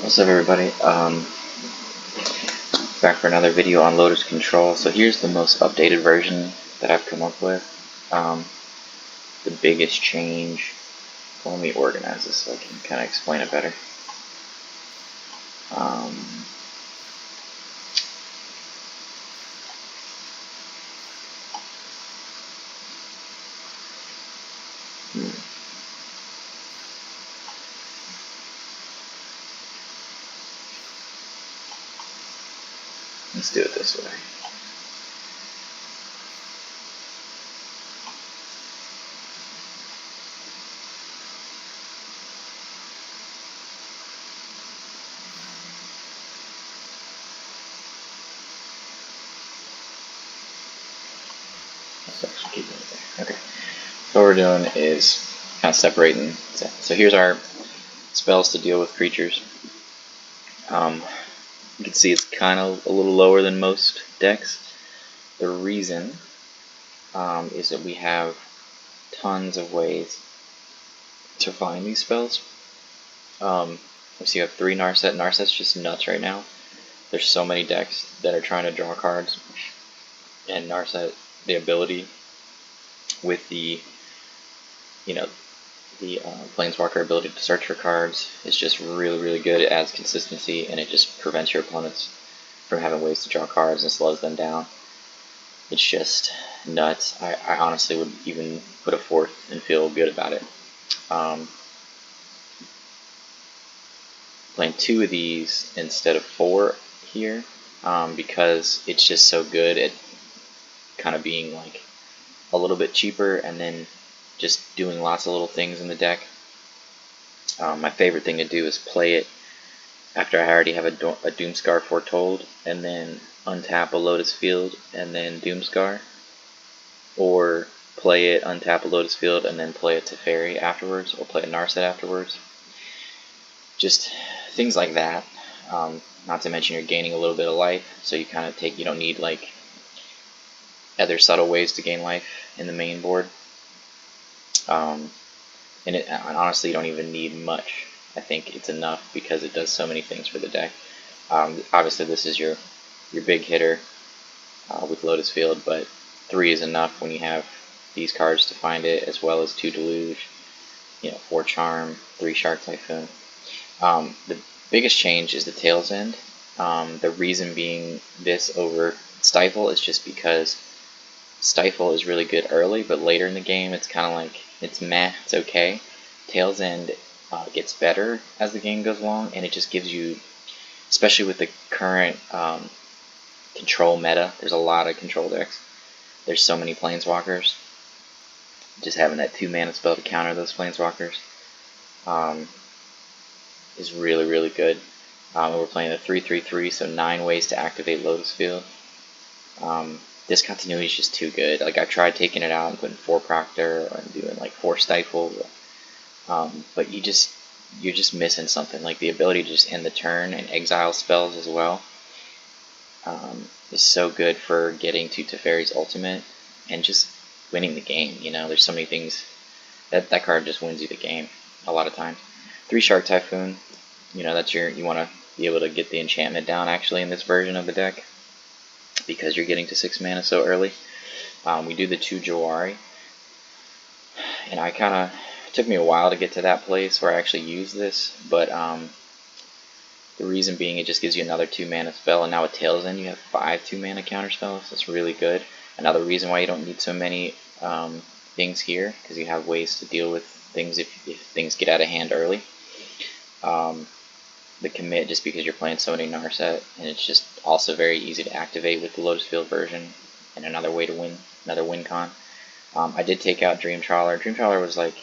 What's up, everybody? Back for another video on Lotus Control. So here's the most updated version that I've come up with. The biggest change. Well, let me organize this so I can kind of explain it better. Let's do it this way. Let's actually keep it there. Okay. So what we're doing is kind of separating. So here's our spells to deal with creatures. You can see it's kind of a little lower than most decks. The reason is that we have tons of ways to find these spells. So you have 3 Narset. Narset's just nuts right now. There's so many decks that are trying to draw cards, and Narset, the ability with the Planeswalker ability to search for cards is just really good. It adds consistency, and it just prevents your opponents from having ways to draw cards and slows them down. It's just nuts. I honestly would even put a 4th and feel good about it. Playing 2 of these instead of 4 here, because it's just so good at kind of being like a little bit cheaper and then just doing lots of little things in the deck. My favorite thing to do is play it after I already have a Doomskar Foretold, and then untap a Lotus Field and then Doomskar, or play it, untap a Lotus Field, and then play a Teferi afterwards, or play a Narset afterwards. Just things like that. Not to mention you're gaining a little bit of life, so you kind of you don't need like other subtle ways to gain life in the main board. And honestly, you don't even need much. I think it's enough because it does so many things for the deck. Obviously, this is your big hitter with Lotus Field, but 3 is enough when you have these cards to find it, as well as 2 Deluge, 4 Charm, 3 Shark Typhoon. The biggest change is the Tail's End. The reason being this over Stifle is just because Stifle is really good early, but later in the game it's kind of like, it's meh, it's okay. Tail's End gets better as the game goes along, and it just gives you, especially with the current control meta, there's a lot of control decks. There's so many Planeswalkers. Just having that 2 mana spell to counter those Planeswalkers is really good. We're playing the 3/3/3, so 9 ways to activate Lotus Field. Discontinuity is just too good. Like, I tried taking it out and putting 4 Proctor and doing like 4 Stifle, but you're just missing something. Like, the ability to just end the turn and exile spells as well is so good for getting to Teferi's ultimate and just winning the game. There's so many things that card just wins you the game a lot of times. 3 Shark Typhoon, that's you want to be able to get the enchantment down actually in this version of the deck, because you're getting to 6 mana so early. We do the 2 Jwari, and it took me a while to get to that place where I actually use this, but the reason being it just gives you another 2 mana spell, and now with Tail's End you have 5 2 mana counter spells. That's really good. Another reason why you don't need so many things here, because you have ways to deal with things if things get out of hand early. The commit, just because you're playing so many Narset, and it's just also very easy to activate with the Lotus Field version, and another way to win, another win con. I did take out Dream Trawler. Dream Trawler was like,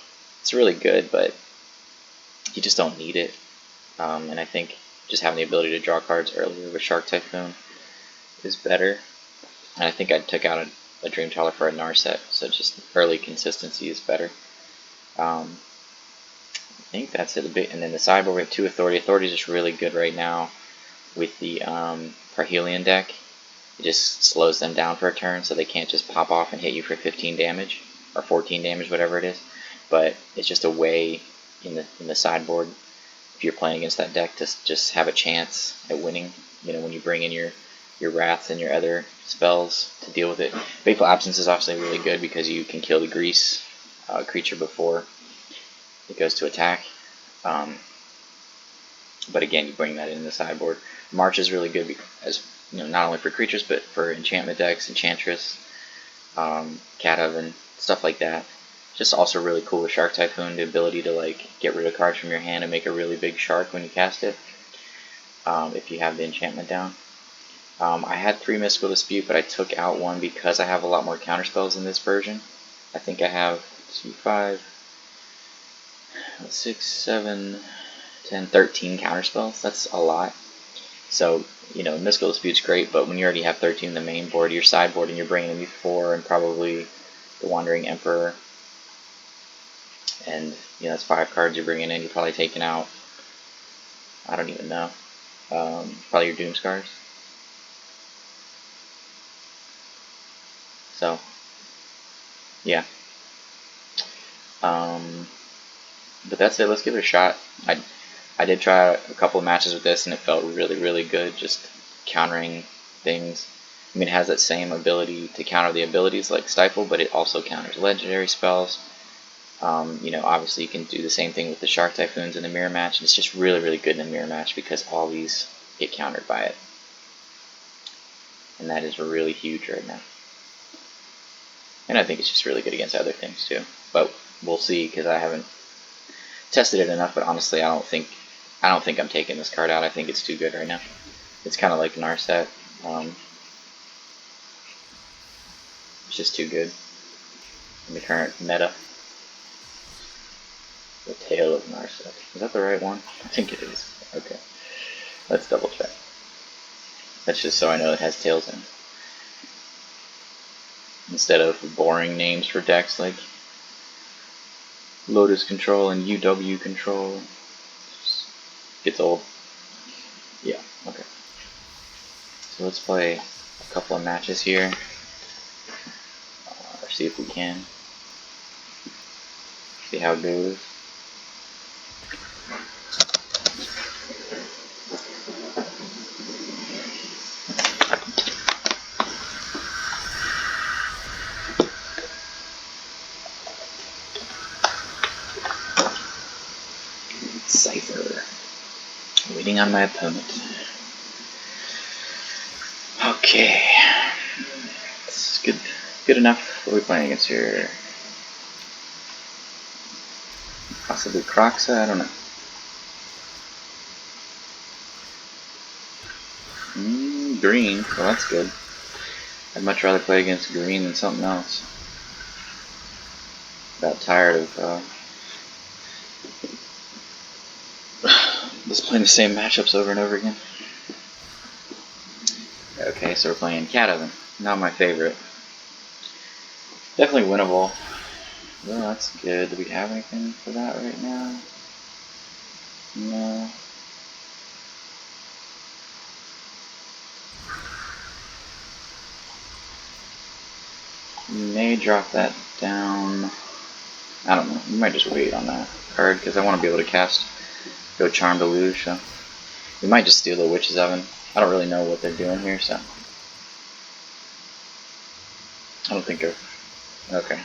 it's really good, but you just don't need it. And I think just having the ability to draw cards earlier with Shark Typhoon is better. And I think I took out a Dream Trawler for a Narset, so just early consistency is better. I think that's it a bit. And then the sideboard, we have 2 Authority. Authority is just really good right now with the Parhelion deck. It just slows them down for a turn, so they can't just pop off and hit you for 15 damage or 14 damage, whatever it is. But it's just a way in the sideboard if you're playing against that deck, to just have a chance at winning. You know, when you bring in your wraths and your other spells to deal with it. Fateful Absence is obviously really good because you can kill the grease creature before it goes to attack. But again, you bring that in the sideboard. March is really good because, you know, not only for creatures but for enchantment decks, Enchantress, Cat Oven, stuff like that. Just also really cool with Shark Typhoon, the ability to like get rid of cards from your hand and make a really big shark when you cast it. If you have the enchantment down. I had 3 Mystical Dispute, but I took out 1 because I have a lot more counterspells in this version. I think I have 2, 5, 6, 7, 10, 13 counterspells. That's a lot. So, you know, Mystical Dispute's great, but when you already have 13 in the main board, your sideboard, and you're bringing in 4 and probably the Wandering Emperor, and, you know, that's 5 cards you're bringing in, you're probably taking out, I don't even know, probably your Doomskars. So, yeah. But that's it. Let's give it a shot. I did try a couple of matches with this, and it felt really, really good, just countering things. I mean, it has that same ability to counter the abilities like Stifle, but it also counters legendary spells. You know, obviously you can do the same thing with the Shark Typhoons in the mirror match, and it's just really, really good in the mirror match because all these get countered by it. And that is really huge right now. And I think it's just really good against other things too. But we'll see, because I haven't tested it enough. But honestly, I don't think I'm taking this card out. I think it's too good right now. It's kind of like Narset. It's just too good in the current meta. The Tail of Narset. Is that the right one? I think it is. Okay. Let's double check. That's just so I know it has tails in. Instead of boring names for decks like Lotus Control and UW Control. Gets old. Yeah, okay. So let's play a couple of matches here. See if we can. See how it goes. Cipher. Waiting on my opponent. Okay. It's good enough. What are we playing against here? Possibly Croxa? I don't know. Green. Well, that's good. I'd much rather play against green than something else. About tired of just playing the same matchups over and over again. Okay, so we're playing Cat Oven. Not my favorite. Definitely winnable. Well, that's good. Do we have anything for that right now? No. We may drop that down. I don't know. We might just wait on that card because I want to be able to go Charm Deluge. So we might just steal the Witch's Oven. I don't really know what they're doing here, so I don't think okay.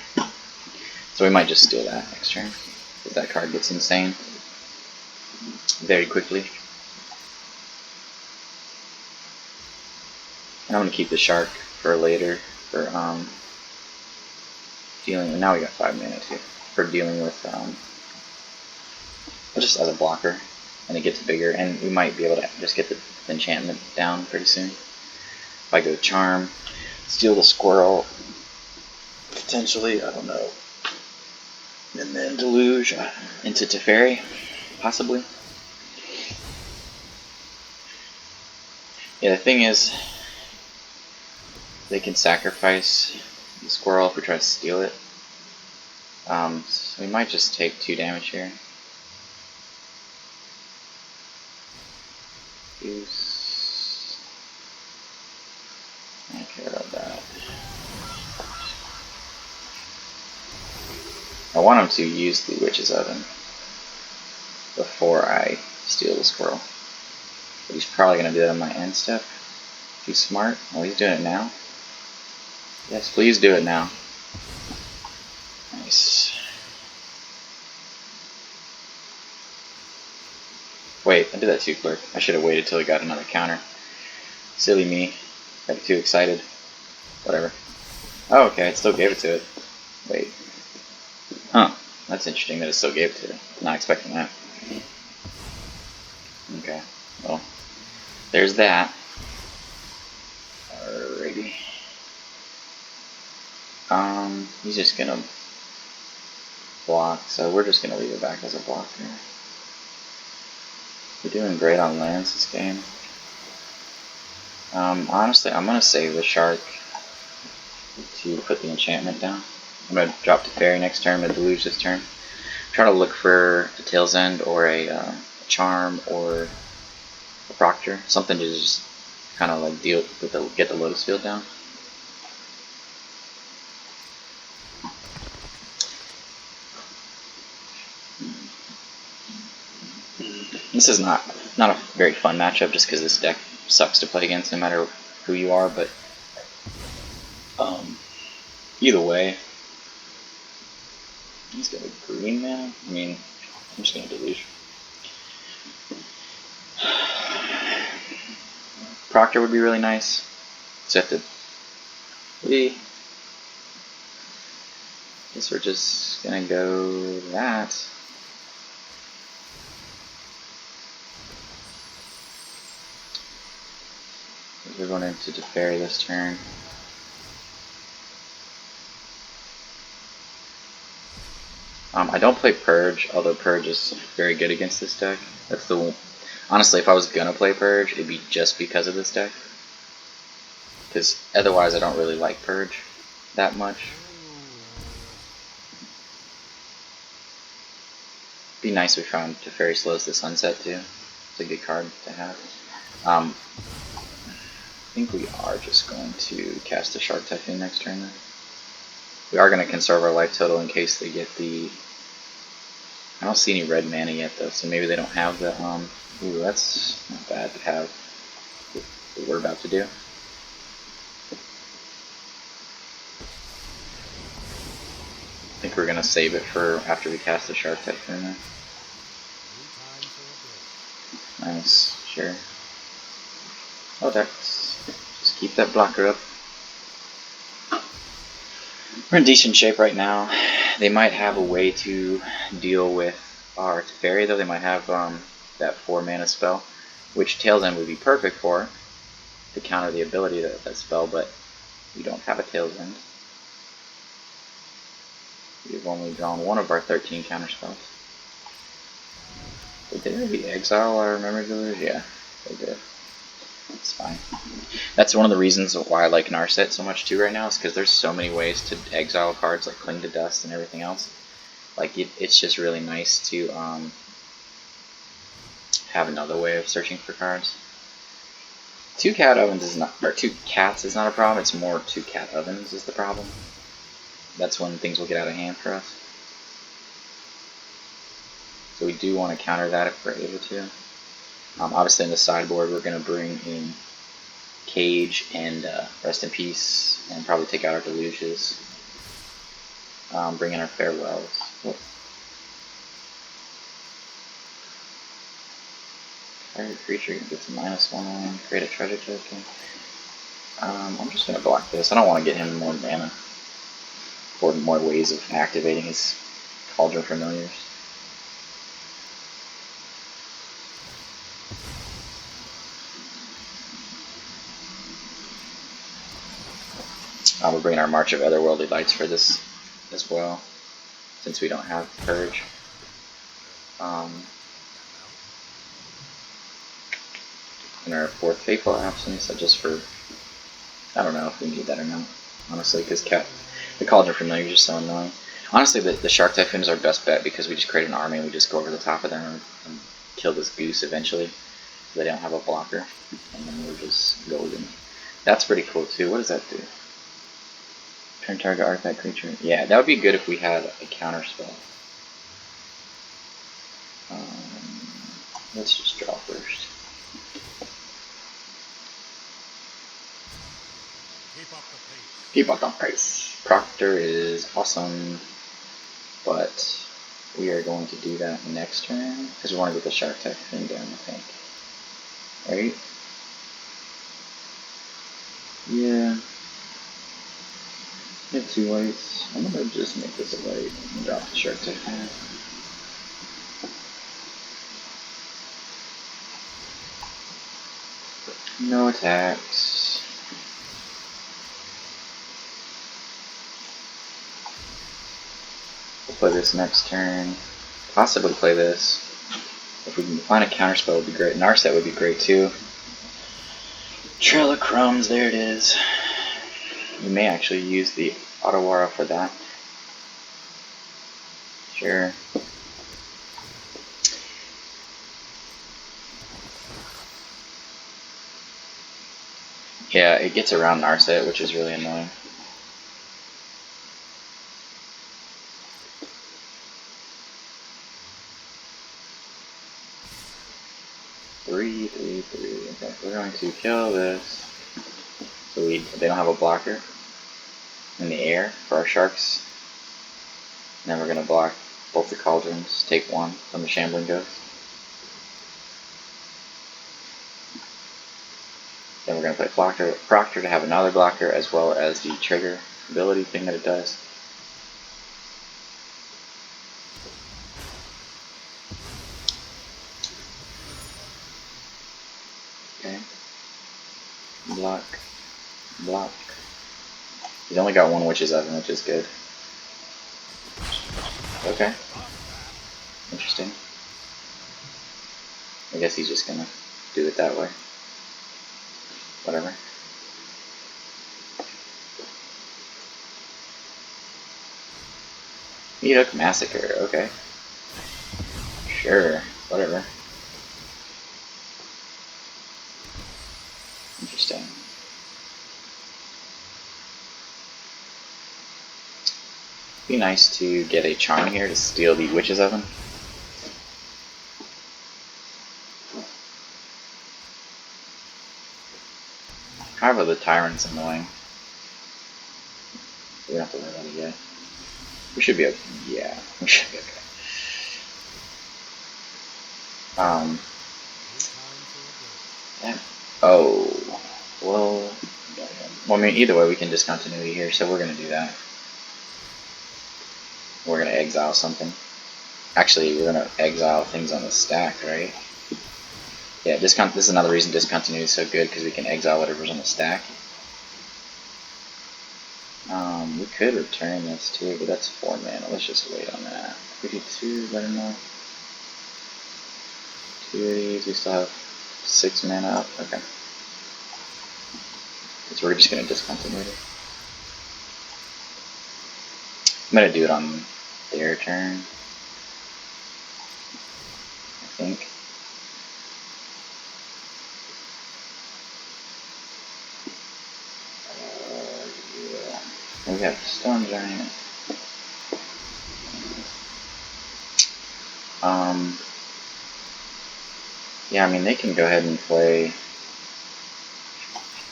So we might just steal that next turn if that card gets insane very quickly. And I'm gonna keep the Shark for later for dealing. And now we got 5 mana too for dealing with just as a blocker, and it gets bigger, and we might be able to just get the enchantment down pretty soon. If I go Charm, steal the Squirrel, potentially, I don't know, and then Deluge into Teferi, possibly. Yeah, the thing is, they can sacrifice the Squirrel if we try to steal it. So we might just take 2 damage here. Use. I don't care about that. I want him to use the Witch's Oven before I steal the squirrel. But he's probably going to do that on my end step. He's smart. Oh, he's doing it now. Yes, please do it now. Nice. Wait, I did that too quick. I should have waited till he got another counter. Silly me. Got too excited. Whatever. Oh, okay, it still gave it to it. Wait. Huh. That's interesting that it still gave it to it. Not expecting that. Okay. Well, there's that. Alrighty. He's just gonna block, so we're just gonna leave it back as a block here. We're doing great on lands this game. Honestly, I'm gonna save the shark to put the enchantment down. I'm gonna drop Teferi next turn, I'm gonna deluge this turn. Try to look for a Tail's End or a charm or a proctor, something to just kind of like deal with get the Lotus Field down. This is not a very fun matchup just because this deck sucks to play against no matter who you are, but either way, he's got a green mana. I mean, I'm just gonna deluge. Proctor would be really nice. So have to. Guess we're just gonna go that. We're going into Teferi this turn. I don't play Purge, although Purge is very good against this deck. That's the honestly, if I was gonna play Purge, it'd be just because of this deck. Because otherwise, I don't really like Purge that much. Be nice if we found Teferi slows the sunset too. It's a good card to have. I think we are just going to cast the Shark Typhoon next turn then. We are going to conserve our life total in case they get the... I don't see any red mana yet though, so maybe they don't have the... Ooh, that's not bad to have what we're about to do. I think we're going to save it for after we cast the Shark Typhoon then. Nice, sure. Oh, that's... Just keep that blocker up. We're in decent shape right now. They might have a way to deal with our Teferi, though. They might have that 4 mana spell, which Tail's End would be perfect for, to counter the ability of that spell, but we don't have a Tail's End. We've only drawn one of our 13 counter spells. Did they already exile our Memory Deluge? Yeah, they did. It's fine. That's one of the reasons why I like Narset so much too right now, is because there's so many ways to exile cards like Cling to Dust and everything else. Like it's just really nice to have another way of searching for cards. 2 cat ovens is not, or 2 cats is not a problem. It's more 2 cat ovens is the problem. That's when things will get out of hand for us. So we do want to counter that if we're able to. Obviously in the sideboard we're going to bring in Cage and Rest in Peace and probably take out our Deluges. Bring in our Farewells. Whoop. Target creature gets a -1, create a treasure token. I'm just going to block this. I don't want to get him more mana. Or more ways of activating his Cauldron Familiars. We're bringing our March of Otherwordly Lights for this as well, since we don't have Purge. And our 4th Fateful Absence, just for... I don't know if we need that or not, honestly, because the Cauldron Familiar is just so annoying. Honestly, the Shark Typhoon is our best bet because we just create an army and we just go over the top of them and kill this goose eventually. They don't have a blocker, and then we're just golden. That's pretty cool too. What does that do? Turn target artifact creature. Yeah, that would be good if we had a counter spell. Let's just draw first. Keep up the pace. Proctor is awesome, but we are going to do that next turn because we want to get the Shark Typhoon down, I think. Right? Yeah. Make 2 whites. I'm gonna just make this a white and drop the Shark Typhoon. No attacks. We'll play this next turn. Possibly play this. If we can find a counterspell, would be great. Narset would be great too. Trail of Crumbs, there it is. We may actually use the Otawara for that. Sure. Yeah, it gets around Narset, which is really annoying. Three. Okay, we're going to kill this. So they don't have a blocker in the air for our sharks. And then we're going to block both the cauldrons, take 1 from the Shambling Ghost. Then we're going to play Proctor to have another blocker, as well as the trigger ability thing that it does. Okay. Block. Block. He's only got 1 Witch's Oven, which is good. Okay. Interesting. I guess he's just gonna do it that way. Whatever. Medoc Massacre, okay. Sure, whatever. Interesting. Be nice to get a charm here to steal the Witch's Oven. However, the Tyrant's annoying. We don't have to worry about it yet. We should be okay. Yeah, we should be okay. Yeah. Oh. Well, I mean, either way, we can discontinuity here, so we're going to do that. We're going to exile something. Actually, we're going to exile things on the stack, right? Yeah, this is another reason discontinuity is so good, because we can exile whatever's on the stack. We could return this too, but that's 4 mana. Let's just wait on that. If we do 2, better know. 2 of these, we still have 6 mana up. Okay. So we're just going to discontinuity. I'm going to do it on their turn, I think. Yeah. We have Storm Giant. Yeah, I mean, they can go ahead and play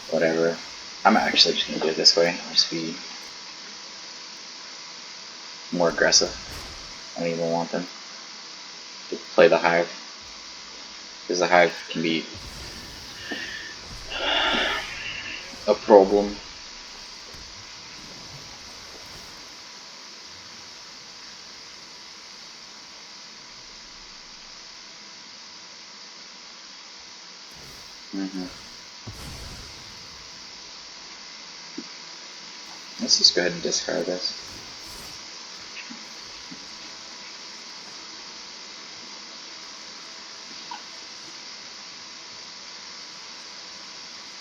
whatever. I'm actually just going to do it this way. I'll just be more aggressive. I don't even want them to play the Hive, because the Hive can be a problem. Let's just go ahead and discard this.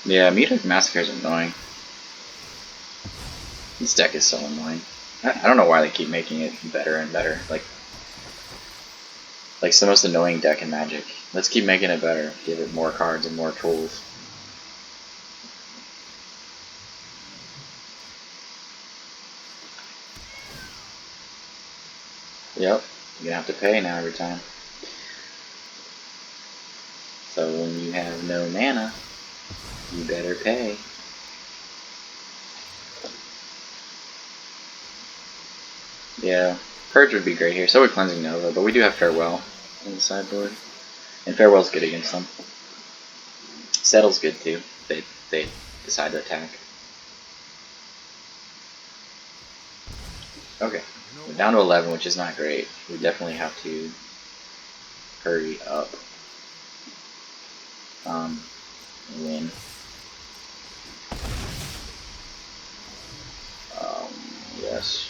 Yeah, Medoc Massacre is annoying. This deck is so annoying. I don't know why they keep making it better and better. Like it's the most annoying deck in Magic. Let's keep making it better. Give it more cards and more tools. Yep, you're gonna have to pay now every time. So when you have no mana, you better pay. Yeah, Purge would be great here. So would Cleansing Nova, but we do have Farewell in the sideboard. And Farewell's good against them. Settle's good too. They decide to attack. Okay, we're down to 11, which is not great. We definitely have to hurry up. Win. Yes.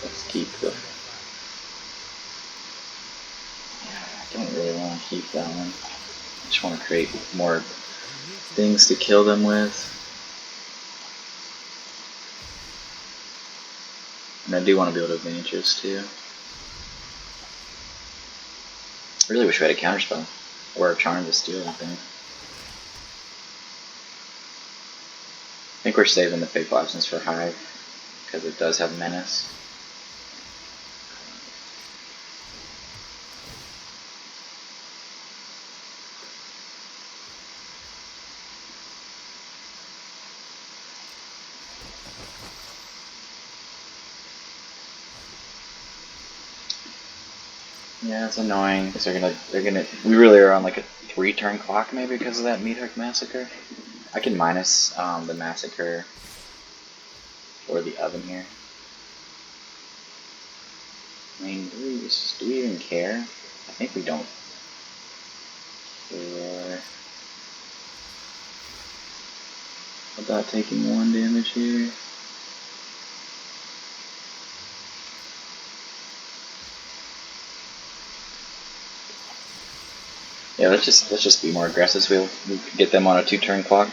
Let's keep the... I don't really want to keep that one. I just want to create more things to kill them with. And I do want to be able to Vantress too. I really wish we had a counterspell. Or a Charm to steal, I think. I think we're saving the Fateful Absence for Hive, because it does have Menace. Yeah, it's annoying because they're gonna. We really are on like a 3-turn clock maybe because of that Meat Hook Massacre. I can minus the Massacre or the Oven here. I mean, do we even care? I think we don't care about taking 1 damage here. Yeah, let's just be more aggressive so we can get them on a 2-turn clock.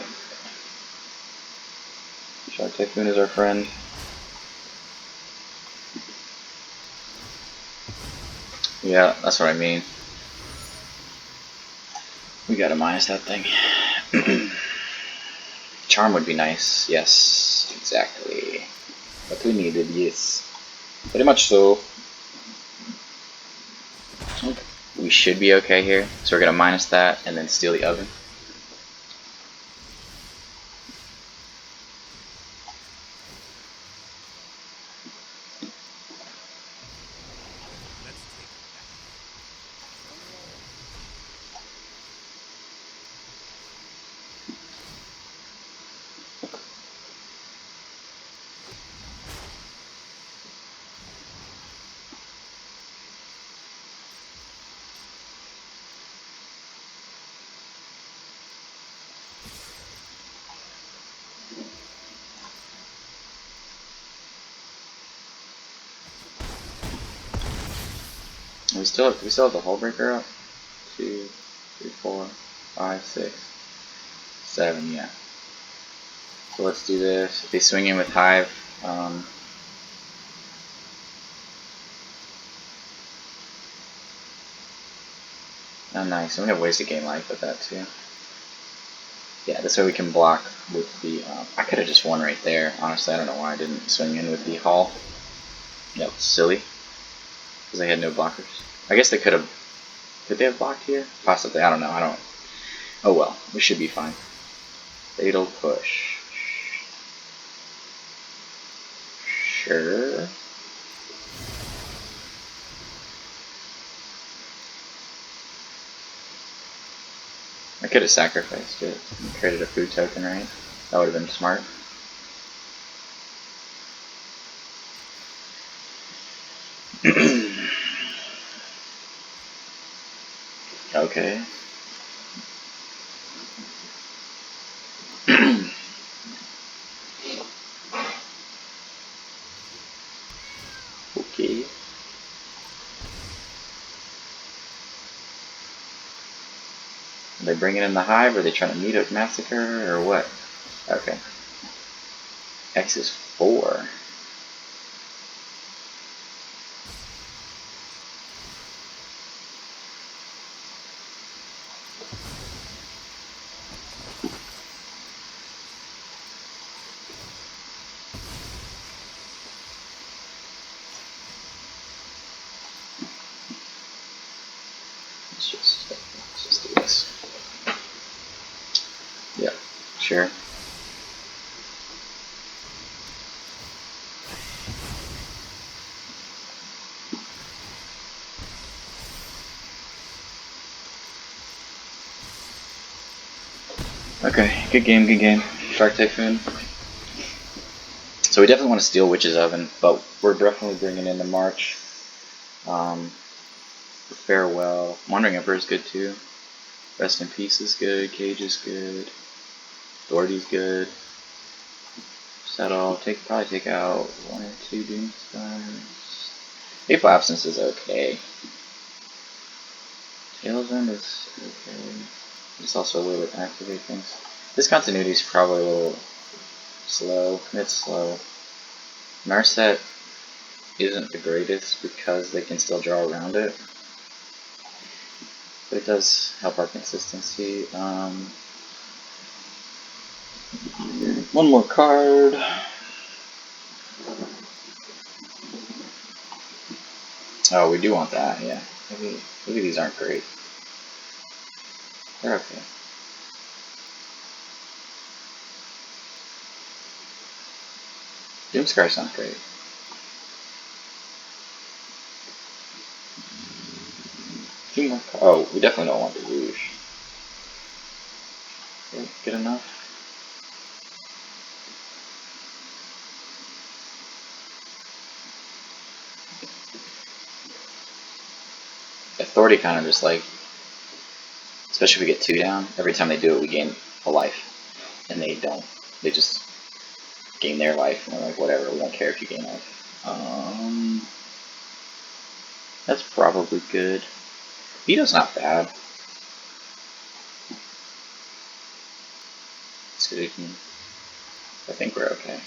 Shark Typhoon is our friend. Yeah, that's what I mean. We gotta minus that thing. Charm would be nice, yes, exactly. What we needed, yes. Pretty much so. Okay. We should be okay here. So we're gonna minus that and then steal the Oven. We still have the Hullbreaker up. 2, 3, 4, 5, 6, 7, yeah. So let's do this. If they swing in with Hive, oh nice, and we have ways to gain life with that too. Yeah, this way we can block with the, I could have just won right there. Honestly, I don't know why I didn't swing in with the Hall. That was silly. Because they had no blockers. I guess they could have, did they have blocked here? Possibly, I don't know, oh well, we should be fine. Fatal Push. Sure. I could have sacrificed it and created a food token, right? That would have been smart. Okay. Okay. Are they bringing in the Hive? Are they trying to Meat Hook Massacre or what? Okay. X is 4. Sure. Okay, good game, good game. Shark Typhoon. So we definitely want to steal Witch's Oven, but we're definitely bringing in the March. Farewell. Wandering Emperor is good too. Rest in Peace is good. Cage is good. Authority's good. Settle. Probably take out 1 or 2 Doomskars. Fateful Absence is okay. Tail's End is okay. It's also a little bit activate things. Discontinuity is probably a little slow. It's slow. Narset isn't the greatest because they can still draw around it. But it does help our consistency. One more card. Oh, we do want that, yeah. Maybe these aren't great. They're okay. Doomskar's not great. Oh, we definitely don't want the Rouge. Okay, good enough. Authority kind of just like, especially if we get 2 down, every time they do it we gain a life. And they don't. They just gain their life and we're like, whatever, we don't care if you gain life. That's probably good. Veto's not bad. I think we're okay.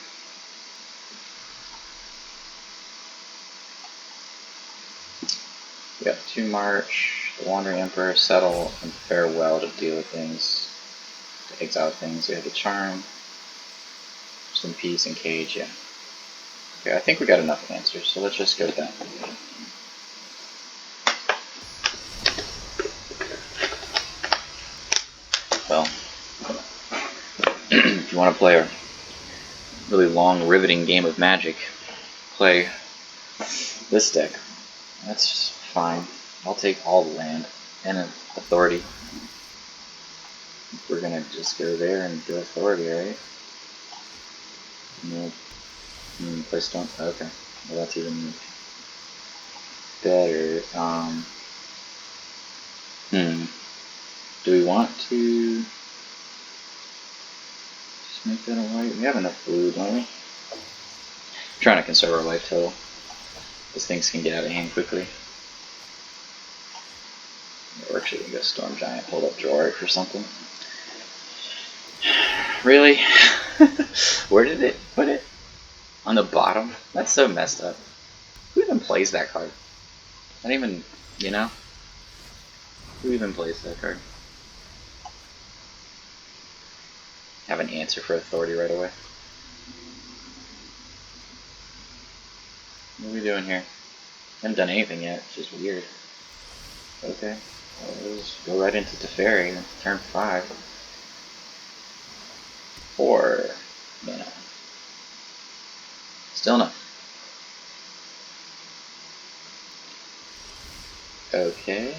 We got 2 March, the Wandering Emperor, Settle, and Farewell to deal with things, to exile things. We have the Charm, some Peace, and Cage, yeah. Okay, I think we got enough answers, so let's just go with that. Well, if you want to play a really long, riveting game of Magic, play this deck. That's fine. I'll take all the land and an Authority. We're gonna just go there and do Authority, right? No. Play Stone. Okay. Well, that's even better. Do we want to just make that a white? We have enough blue, don't we? I'm trying to conserve our life total, because things can get out of hand quickly. We're actually gonna go Storm Giant, hold up Jwari for something. Really? Where did it put it? On the bottom? That's so messed up. Who even plays that card? I don't even, you know? Who even plays that card? Have an answer for Authority right away. What are we doing here? Haven't done anything yet, it's just weird. Okay, well, let's go right into Teferi, turn 5. 4 mana. Still enough. Okay.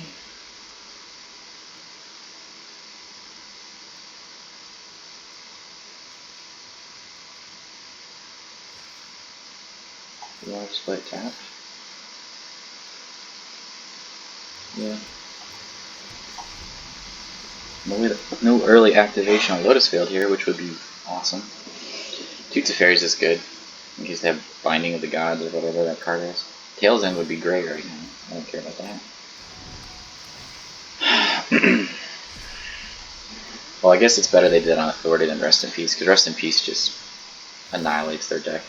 Do you want to split tap? Yeah. No early activation on Lotus Field here, which would be awesome. 2 Teferis is good, in case they have Binding of the Gods or whatever that card is. Tail's End would be great right now. I don't care about that. Well, I guess it's better they did on Authority than Rest in Peace, because Rest in Peace just annihilates their deck.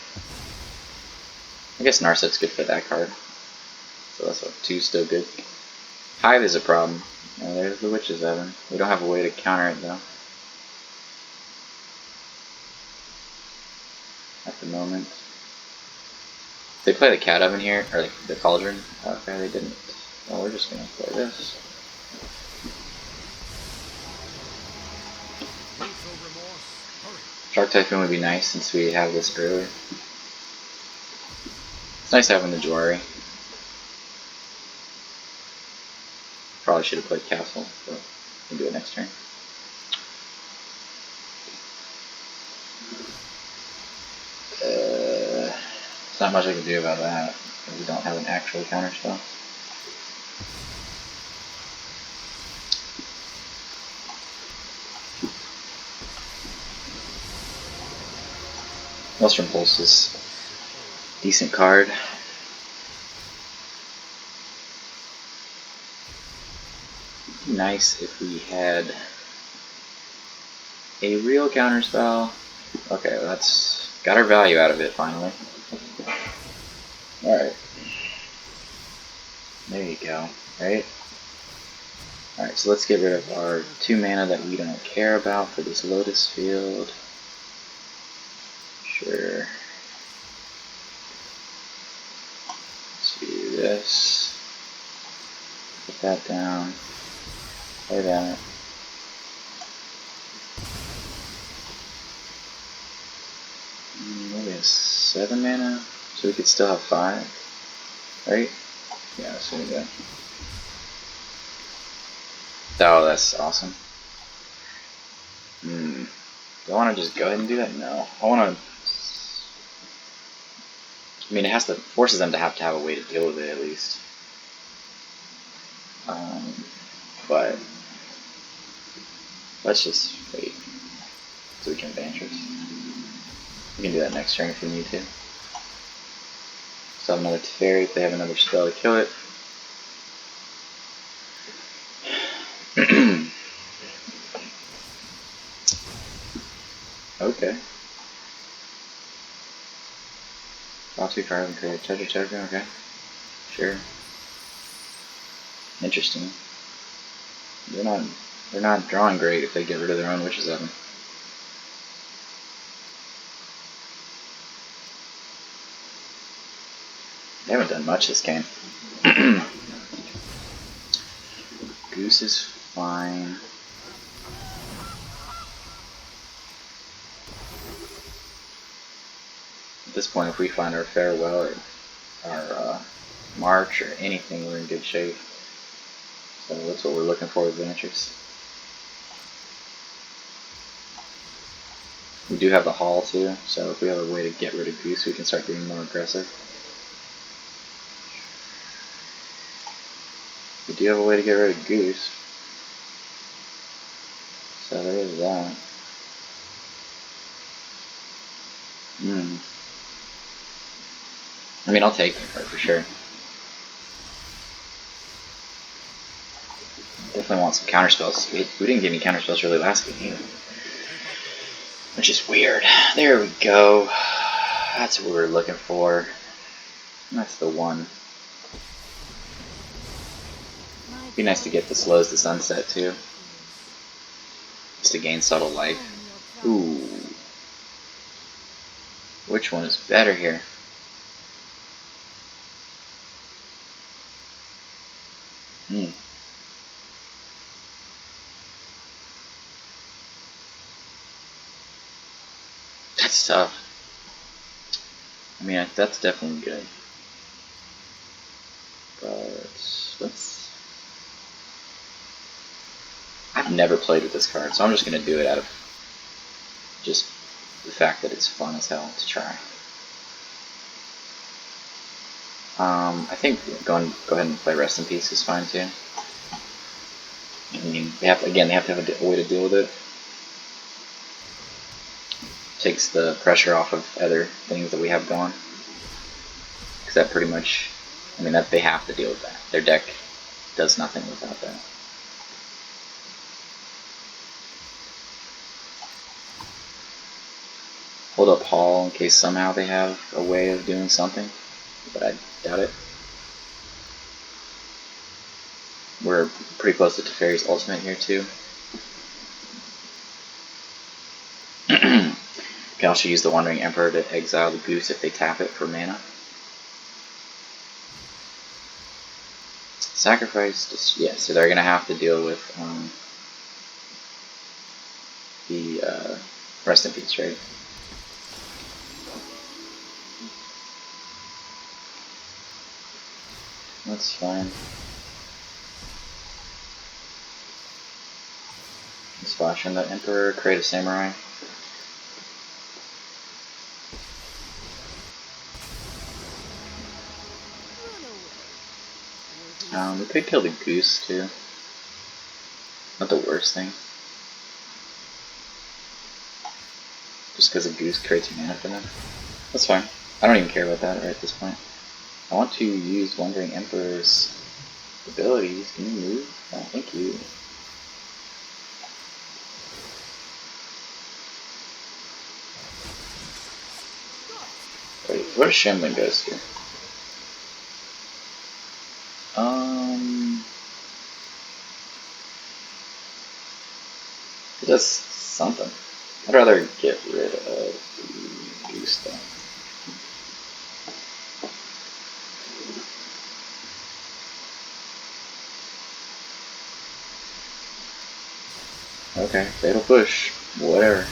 I guess Narset's good for that card. So that's what, 2's still good. Hive is a problem. There's the Witch's Oven. We don't have a way to counter it though. At the moment. They play the Cat Oven here, or the Cauldron. Okay, they didn't. Well, we're just gonna play this. Shark Typhoon would be nice since we have this early. It's nice having the Jwari. Probably should have played Castle, but we'll do it next turn. There's not much I can do about that, because we don't have an actual counterspell. Western Pulse is a decent card. It'd be nice if we had a real counterspell. Okay, well that's got our value out of it finally. Alright. There you go, right? Alright, so let's get rid of our 2 mana that we don't care about for this Lotus Field. Sure. Let's do this. Put that down. Play that. Maybe a 7 mana, so we could still have 5, right? Yeah, so we go. Oh, that's awesome. Do I want to just go ahead and do that? No. I want to. I mean, it has to forces them to have a way to deal with it at least. But let's just wait so we can Vantress. We can do that next turn if we need to. So another Teferi if they have another spell to kill it. Okay. Draw 2 cards and create a treasure token, okay. Sure. Interesting. They're not drawing great if they get rid of their own Witches Oven. They haven't done much this game. Goose is fine. At this point, if we find our Farewell or our March or anything, we're in good shape. So that's what we're looking for with Vantress. We do have the Hall too, so if we have a way to get rid of Goose, we can start getting more aggressive. We do have a way to get rid of Goose. So there is that. I mean, I'll take the card for sure. Definitely want some counterspells. We didn't get any counterspells really last game either. Which is weird. There we go. That's what we were looking for. That's the one. Be nice to get the Slows to Sunset too. Just to gain Subtle Life. Ooh. Which one is better here? That's tough. I mean, that's definitely good. But let's. I've never played with this card, so I'm just gonna do it out of just the fact that it's fun as hell to try. I think go ahead and play Rest in Peace is fine too. I mean, they have to have a way to deal with it. Takes the pressure off of other things that we have going. Because that pretty much, I mean, that they have to deal with that. Their deck does nothing without that. Hold up Hall in case somehow they have a way of doing something, but I doubt it. We're pretty close to Teferi's ultimate here too. Can also use the Wandering Emperor to exile the Goose if they tap it for mana. Sacrifice, yeah, so they're going to have to deal with the Rest in peace, right? That's fine. Splash in the Emperor, create a Samurai. We could kill the Goose too. Not the worst thing. Just because a Goose creates mana for them. That's fine. I don't even care about that right at this point. I want to use Wandering Emperor's abilities. Can you move? Oh, thank you. Wait, where does Shambling goes to? It does something. I'd rather get rid of the Goose thing. Okay, Fatal Push. Whatever.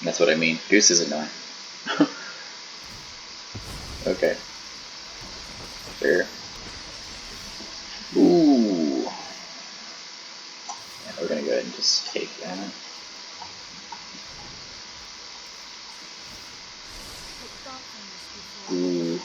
That's what I mean. Goose is annoying. Okay. Sure. Ooh. Yeah, we're gonna go ahead and just take that. Ooh.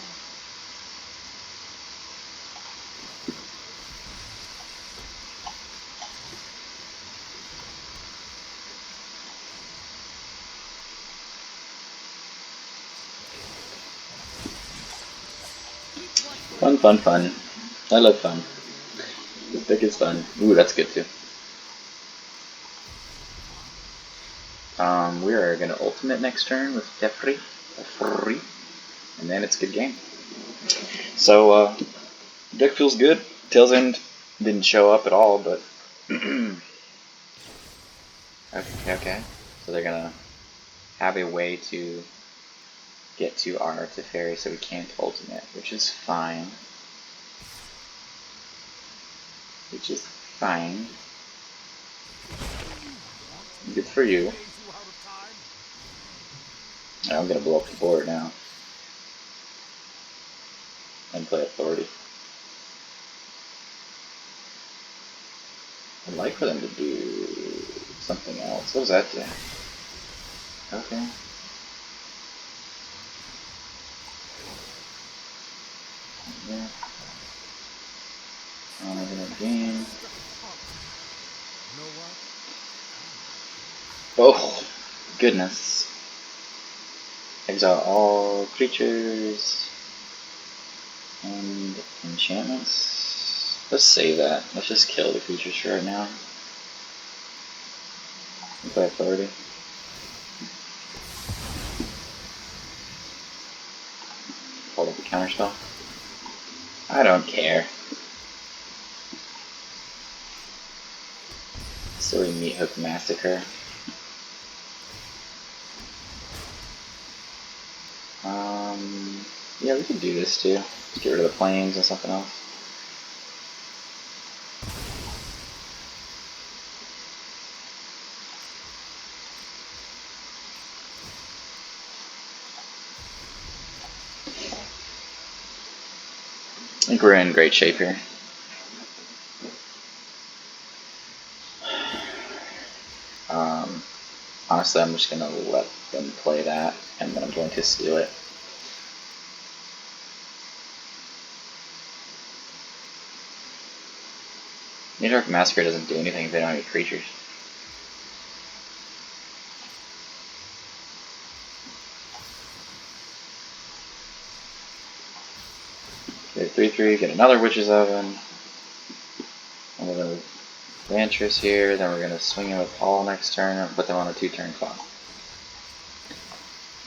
Fun, fun, fun. I love fun. This deck is fun. Ooh, that's good too. We are gonna ultimate next turn with Teferi, and then it's a good game. So, deck feels good. Tail's End didn't show up at all, but okay. So they're gonna have a way to get to our Teferi, so we can't ultimate, which is fine. Good for you. I'm gonna blow up the board now and play Authority. I'd like for them to do something else. What does that do? Okay. Yeah. I'm gonna game. Oh, goodness. Exile all creatures and enchantments. Let's save that. Let's just kill the creatures for right now. Play Authority. Hold up the counterspell. I don't care. Silly Meat Hook Massacre. Yeah, we could do this too. Just get rid of the planes and something else. I think we're in great shape here. Honestly, I'm just going to let them play that, and then I'm going to steal it. Meteoric Massacre doesn't do anything if they don't have any creatures. Okay, 3/3, get another Witch's Oven. And we're going to Vantress here, then we're going to swing in with Paul next turn and put them on a 2-turn clock.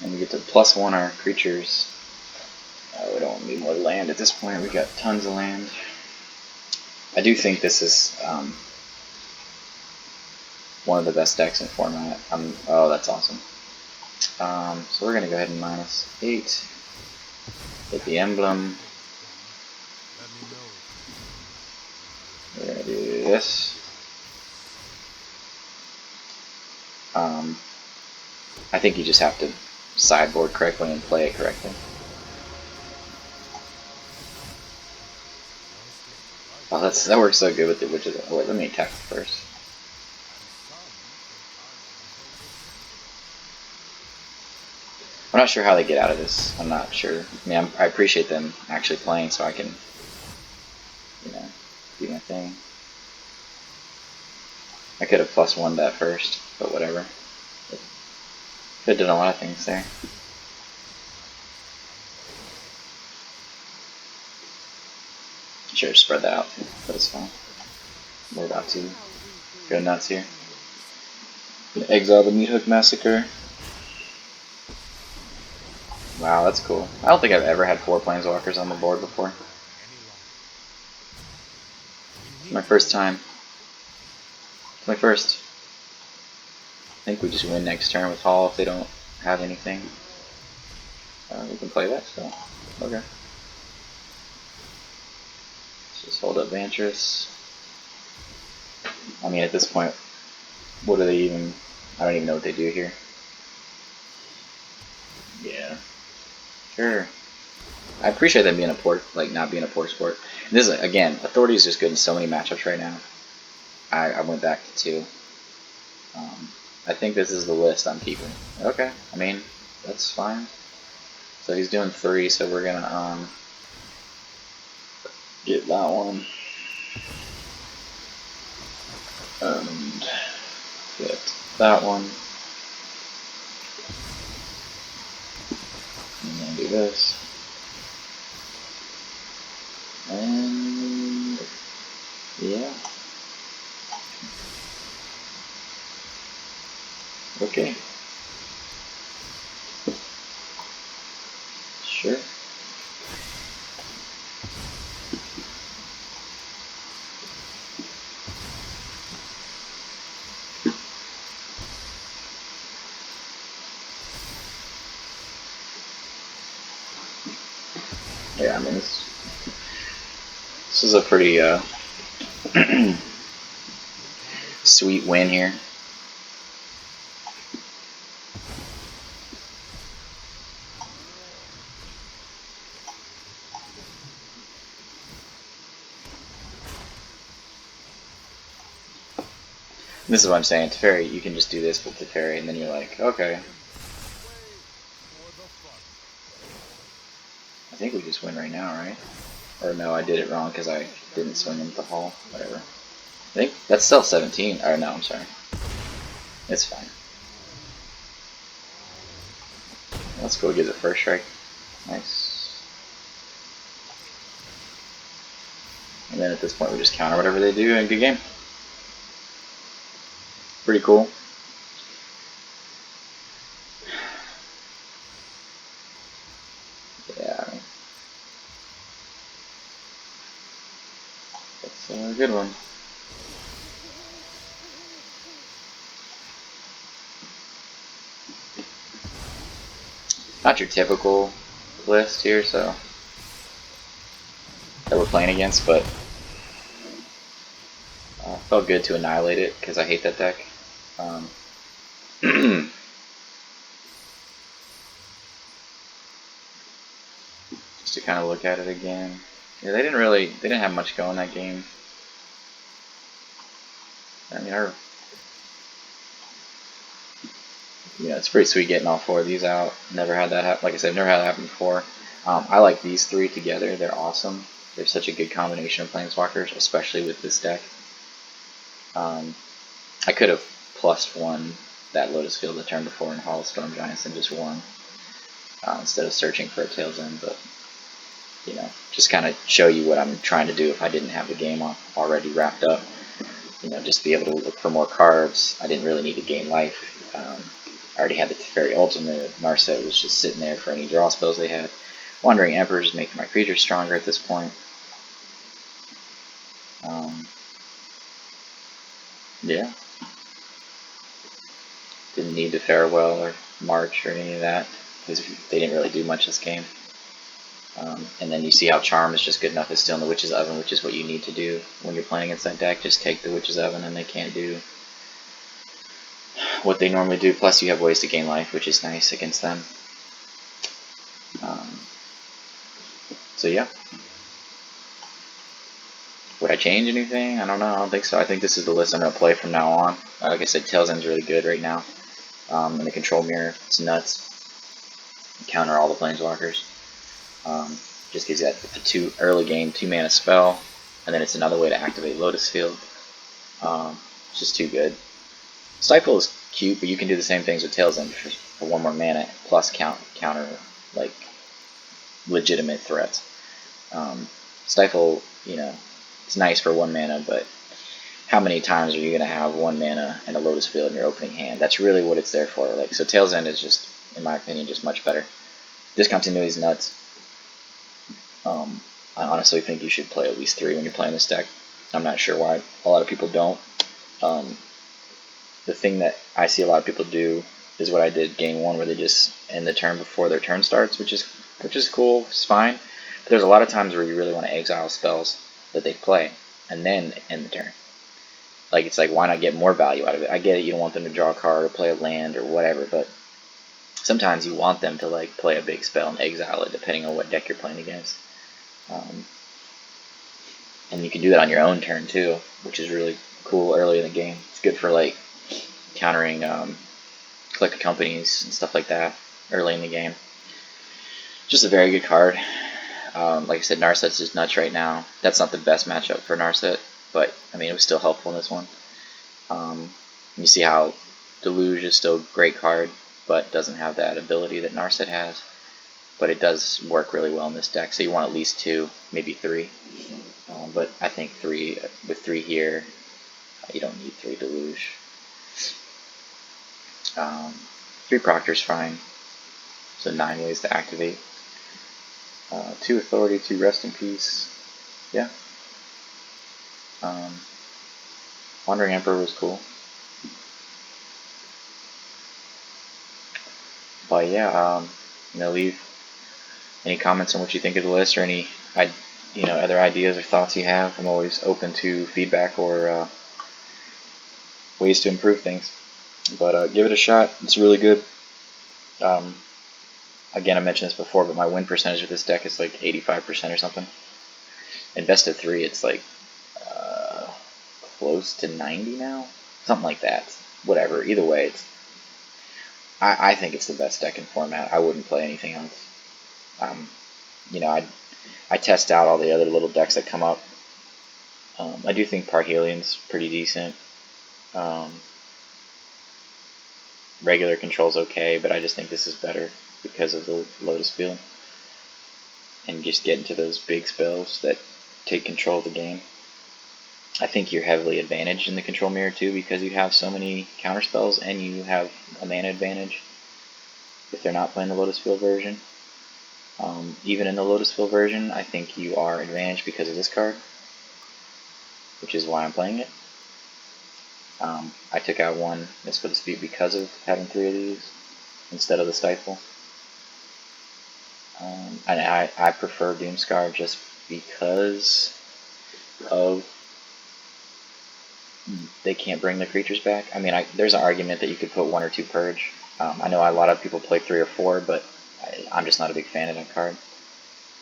And we get to +1 our creatures. We don't need more land at this point, we got tons of land. I do think this is one of the best decks in format. Oh, that's awesome. So we're going to go ahead and -8. Hit the emblem. We're going to do this. I think you just have to sideboard correctly and play it correctly. Oh, that works so good with the witches. Oh, wait, let me attack first. I'm not sure how they get out of this. I'm not sure. I mean, I appreciate them actually playing so I can, you know, do my thing. I could have +1 that first, but whatever. Could have done a lot of things there. Should have spread that out too, but it's fine. We're about to go nuts here. Gonna exile the Meat Hook Massacre. Wow, that's cool. I don't think I've ever had 4 Planeswalkers on the board before. My first time. My first. I think we just win next turn with Hall if they don't have anything. We can play that still. Okay. Let's just hold up Vantress. I mean, at this point, what do they even... I don't even know what they do here. Yeah. Sure. I appreciate them being a poor, like, not being a poor sport. And this is, again, Authority is just good in so many matchups right now. I went back to 2. I think this is the list I'm keeping. Okay, I mean, that's fine. So he's doing 3, so we're gonna get that one. And get that one. And then do this. And yeah. Okay. Sure. Yeah, I mean, this is a pretty sweet win here. This is what I'm saying, Teferi, you can just do this with Teferi, and then you're like, okay. I think we just win right now, right? Or no, I did it wrong because I didn't swing into the Hall. Whatever. I think that's still 17. Or no, I'm sorry. It's fine. Let's go get it first strike. Nice. And then at this point we just counter whatever they do and good game. Pretty cool. Yeah. That's a good one. Not your typical list here, so that we're playing against, but felt good to annihilate it because I hate that deck. Just to kind of look at it again. Yeah, they didn't have much going that game. I mean, it's pretty sweet getting all 4 of these out. Never had that happen. Like I said, never had that happen before. I like these 3 together. They're awesome. They're such a good combination of Planeswalkers, especially with this deck. I could have +1 that Lotus Field the turn before in Hall of Storm Giants and just won instead of searching for a Tail's End, but you know, just kind of show you what I'm trying to do if I didn't have the game already wrapped up. You know, just be able to look for more cards. I didn't really need to gain life. I already had the Teferi Ultimate. Narset was just sitting there for any draw spells they had. Wandering Emperor is making my creatures stronger at this point. Yeah. Didn't need to Farewell or March or any of that, because they didn't really do much this game. And then you see how Charm is just good enough to steal in the Witch's Oven, which is what you need to do when you're playing against that deck. Just take the Witch's Oven and they can't do what they normally do. Plus, you have ways to gain life, which is nice against them. So yeah. Would I change anything? I don't know. I don't think so. I think this is the list I'm going to play from now on. Like I said, Tails End's really good right now. And the control mirror, it's nuts. You counter all the Planeswalkers. Just gives you that 2 early game 2-mana spell, and then it's another way to activate Lotus Field. It's just too good. Stifle is cute, but you can do the same things with Tails End for 1 more mana plus counter like legitimate threats. Stifle, you know, it's nice for 1 mana, but how many times are you going to have 1 mana and a Lotus Field in your opening hand? That's really what it's there for. Like, so Tails End is just, in my opinion, just much better. Discontinuity is nuts. I honestly think you should play at least 3 when you're playing this deck. I'm not sure why a lot of people don't. The thing that I see a lot of people do is what I did game 1, where they just end the turn before their turn starts, which is cool, it's fine. But there's a lot of times where you really want to exile spells that they play and then end the turn. Like, it's like, why not get more value out of it? I get it, you don't want them to draw a card or play a land or whatever, but sometimes you want them to like play a big spell and exile it, depending on what deck you're playing against. And you can do that on your own turn too, which is really cool early in the game. It's good for like countering collected companies and stuff like that early in the game. Just a very good card. Like I said, Narset's just nuts right now. That's not the best matchup for Narset, but I mean, it was still helpful in this one. You see how Deluge is still a great card, but doesn't have that ability that Narset has. But it does work really well in this deck, so you want at least 2, maybe 3. But I think 3, with 3 here, you don't need 3 Deluge. 3 Proctor's fine, so 9 ways to activate. 2 Authority, 2 Rest in Peace, yeah. Wandering Emperor was cool. But yeah, leave any comments on what you think of the list, or any other ideas or thoughts you have. I'm always open to feedback or ways to improve things. But give it a shot. It's really good. Again, I mentioned this before, but my win percentage with this deck is like 85% or something. In best of 3, it's like close to 90 now, something like that. Whatever. Either way, I think it's the best deck in format. I wouldn't play anything else. I test out all the other little decks that come up. I do think Parhelion's pretty decent. Regular Control's okay, but I just think this is better because of the Lotus Field. And just get into those big spells that take control of the game. I think you're heavily advantaged in the control mirror too, because you have so many counter spells and you have a mana advantage if they're not playing the Lotus Field version. Even in the Lotus Field version, I think you are advantaged because of this card, which is why I'm playing it. I took out 1 Mystical Dispute because of having 3 of these instead of the Stifle. And I prefer Doomskar just because of they can't bring the creatures back. I mean, there's an argument that you could put 1 or 2 Purge. I know a lot of people play 3 or 4, but I'm just not a big fan of that card.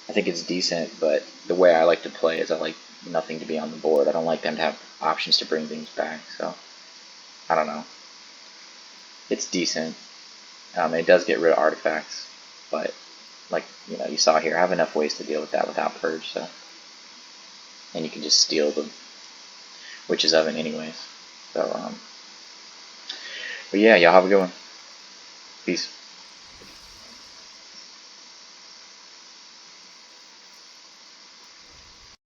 I think it's decent, but the way I like to play is I like nothing to be on the board. I don't like them to have options to bring things back, so I don't know. It's decent. It does get rid of artifacts, but like you saw here, I have enough ways to deal with that without Purge, so. And you can just steal the Witch's Oven anyways. So, but yeah, y'all have a good one. Peace.